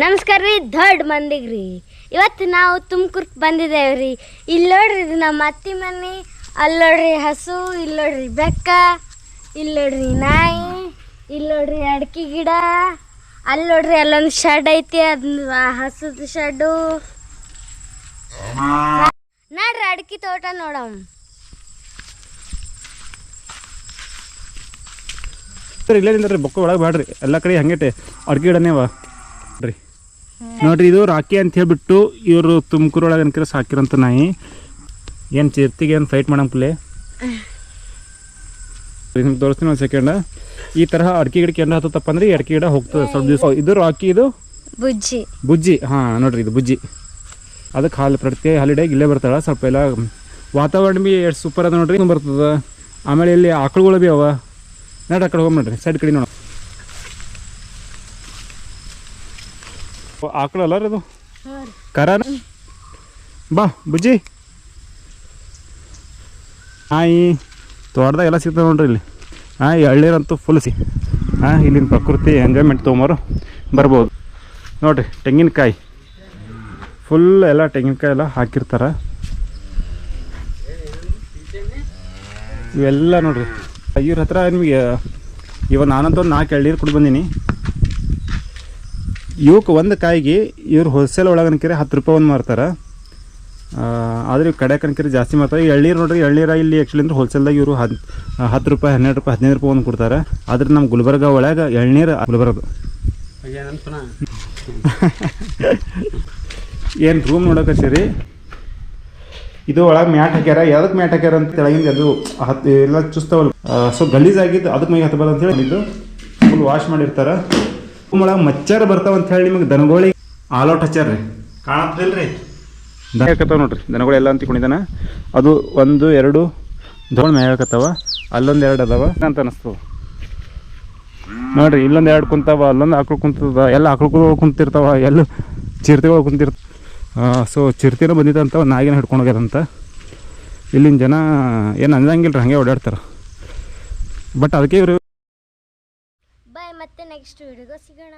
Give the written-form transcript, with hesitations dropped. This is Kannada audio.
ನಮಸ್ಕಾರ ರೀ ದೊಡ್ಡ ಮಂದಿಗೆ ರೀ. ಇವತ್ತು ನಾವು ತುಮಕೂರ್ಗೆ ಬಂದಿದ್ದೇವೆ ರೀ. ಇಲ್ಲಿ ನೋಡ್ರಿ ಇದು ನಮ್ಮ ಅತ್ತಿ ಮನೆ, ಅಲ್ಲಿ ನೋಡ್ರಿ ಹಸು, ಇಲ್ಲಿ ನೋಡ್ರಿ ಬೆಕ್ಕ, ಇಲ್ಲಿ ನೋಡ್ರಿ ನಾಯಿ, ಇಲ್ಲಿ ನೋಡ್ರಿ ಅಡಿಕೆ ಗಿಡ, ಅಲ್ಲಿ ನೋಡ್ರಿ ಅಲ್ಲೊಂದು ಶೆಡ್ ಐತಿ, ಅದನ್ನ ಹಸುದ ಶೆಡ್ಡು. ನೋಡ್ರಿ ಅಡಿಕೆ ತೋಟ ನೋಡಮ್. ಇಲ್ಲೇ ನಿಂದ್ರಿ, ಬೊಕ್ಕ ಒಳಗೆ ಬೇಡ್ರಿ, ಎಲ್ಲ ಕಡೆ ಹಂಗೆ ಅಡಿಕೆ ಗಿಡನೇ ಅವ ರೀ. ನೋಡ್ರಿ ಇದು ರಾಕಿ ಅಂತ ಹೇಳ್ಬಿಟ್ಟು ಇವರು ತುಮಕೂರೊಳಗೆ ಅನ್ಕರ ಸಾಕಿರೋಂಥ ನಾಯಿ. ಏನು ಚಿರ್ತಿಗೆ ಏನು ಫೈಟ್ ಮಾಡಂಪ್ಲೆ ನಿಮ್ಗೆ ತೋರಿಸ್ತೀನಿ ಒಂದು ಸೆಕೆಂಡ್. ಈ ತರಹ ಅಡಿಕೆ ಗಿಡಕ್ಕೆ ಏನಾರ ಹತ್ತಪ್ಪ ಅಂದ್ರೆ ಈ ಅಡಿಕೆ ಗಿಡ ಹೋಗ್ತದೆ ಸ್ವಲ್ಪ ದಿವಸ. ಇದು ರಾಕಿ, ಇದು ಬುಜ್ಜಿ. ಹಾಂ ನೋಡ್ರಿ ಇದು ಬುಜ್ಜಿ. ಅದಕ್ಕೆ ಪ್ರತಿ ಹಾಲಿಡೇಗೆ ಇಲ್ಲೇ ಬರ್ತಾಳೆ. ಸ್ವಲ್ಪ ಎಲ್ಲ ವಾತಾವರಣ ಭೀ ಎಷ್ಟು ಸೂಪರ್ ಅದ ನೋಡ್ರಿ, ಬರ್ತದೆ. ಆಮೇಲೆ ಇಲ್ಲಿ ಆಕಳುಗಳು ಭೀ ಅವ. ನೋಡ್ರಿ ಆ ಕಡೆ ಹೋಗಿ ನೋಡ್ರಿ, ಸೈಡ್ ಕಡೆ ನೋಡ. ಆಕಳು ಅಲ್ಲ ರೀ ಅದು, ಕರಾನ. ಬಾ ಬುಜ್ಜಿ. ಈ ತೋಟದಾಗ ಎಲ್ಲ ಸಿಗ್ತದೆ ನೋಡ್ರಿ ಇಲ್ಲಿ. ಈ ಹಳ್ಳಿರಂತೂ ಫುಲ್ ಇಲ್ಲಿನ ಪ್ರಕೃತಿ ಎಂಜಾಯ್ಮೆಂಟ್ ತೊಗೊಂಬರು ಬರ್ಬೋದು. ನೋಡ್ರಿ ತೆಂಗಿನಕಾಯಿ ಫುಲ್ ಎಲ್ಲ ತೆಂಗಿನಕಾಯಿ ಎಲ್ಲ ಹಾಕಿರ್ತಾರೆ. ಇವೆಲ್ಲ ನೋಡ್ರಿ ಇವ್ರ ಹತ್ರ ನಿಮಗೆ ಇವಾಗ ನಾನಂತೂ 4 ಎಳ್ನೀರು ಕುಡಿ ಬಂದೀನಿ. ಇವಕ್ಕೆ ಒಂದು ಕಾಯಿಗೆ ಇವ್ರು ಹೋಲ್ಸೇಲ್ ಒಳಗೆ ಅನ್ಕರಿ 10 ರೂಪಾಯಿ ಒಂದು ಮಾರ್ತಾರೆ. ಆದರೆ ಇವು ಕಡೆ ಕನ್ಕರಿ ಜಾಸ್ತಿ ಮಾರ್ತಾರೆ. ಈ ಎಳ್ನೀರು ನೋಡ್ರಿ, ಎಳ್ನೀರ ಇಲ್ಲಿ ಆ್ಯಕ್ಚುಲಿ ಅಂದ್ರೆ ಹೋಲ್ಸೇಲ್ದಾಗ ಇವರು 10 ರೂಪಾಯಿ, 12 ರೂಪಾಯಿ, 15 ರೂಪಾಯಿ ಒಂದು ಕೊಡ್ತಾರೆ. ಆದ್ರೆ ನಮ್ಮ ಗುಲ್ಬರ್ಗ ಒಳಗೆ ಎಳ್ನೀರು ಗುಲ್ಬರ್ಗದು ಏನು ರೂಮ್ ನೋಡೋಕತ್ತೀರಿ. ಇದು ಒಳಗೆ ಮ್ಯಾಟ್ ಹಾಕ್ಯಾರ. ಯಾವ್ದಕ್ಕೆ ಮ್ಯಾಟ್ ಹಾಕ್ಯಾರ ಅಂತ ತೆಳಗಿಂದ ಅದು ಎಲ್ಲ ಚುಸ್ತವಲ್ಲ, ಸೊ ಗಲೀಜಾಗಿದ್ದು ಅದಕ್ಕೆ ಮೈಗೆ ಹತ್ತಬಾರ್ದು ಅಂತ ಹೇಳಿ ಇದು ಫುಲ್ ವಾಶ್ ಮಾಡಿರ್ತಾರೆ. ಒಳಗೆ ಮಚ್ಚರ್ ಬರ್ತಾವ ಅಂತ ಹೇಳಿ ನಿಮಗೆ ದನಗೋಳಿ ಆಲ್ ಔಟ್ ಹಚ್ಚಾರ ರೀ, ಕಾಣತ್ತದಿಲ್ರಿ. ದನ ಹಾಕತ್ತಾವ ನೋಡ್ರಿ, ದನಗಳು ಎಲ್ಲ ಅಂತ ಕುಣಿದಾನ. ಅದು 1 2 ದೋಣ ಮೇಯಾಕತ್ತಾವ, ಅಲ್ಲೊಂದು 2 ಅದಾವ ಅಂತ ಅನಿಸ್ತವ ನೋಡ್ರಿ. ಇಲ್ಲೊಂದು 2 ಕುಂತಾವ, ಅಲ್ಲೊಂದು ಆಕಳು ಕುಂತದ, ಎಲ್ಲ ಆಕಳುಗಳು ಕುಂತಿರ್ತಾವ, ಎಲ್ಲ ಚಿರತೆಗಳು ಕುಂತಿರ್ತಾವ. ಸೊ ಚಿರತೆನೂ ಬಂದಿದ್ದಂತ ನಾಯಿನ ಹಿಡ್ಕೊಂಡು ಹೋಗ್ಯದಂತ. ಇಲ್ಲಿನ ಜನ ಏನು ಅಂದಂಗಿಲ್ಲ, ಹಾಗೆ ಓಡಾಡ್ತಾರೆ. ಬಟ್ ಅದಕ್ಕೆ ಇವರು ಬಾಯ್, ಮತ್ತೆ ನೆಕ್ಸ್ಟ್ ವಿಡಿಯೋಗೆ ಸಿಗೋಣ.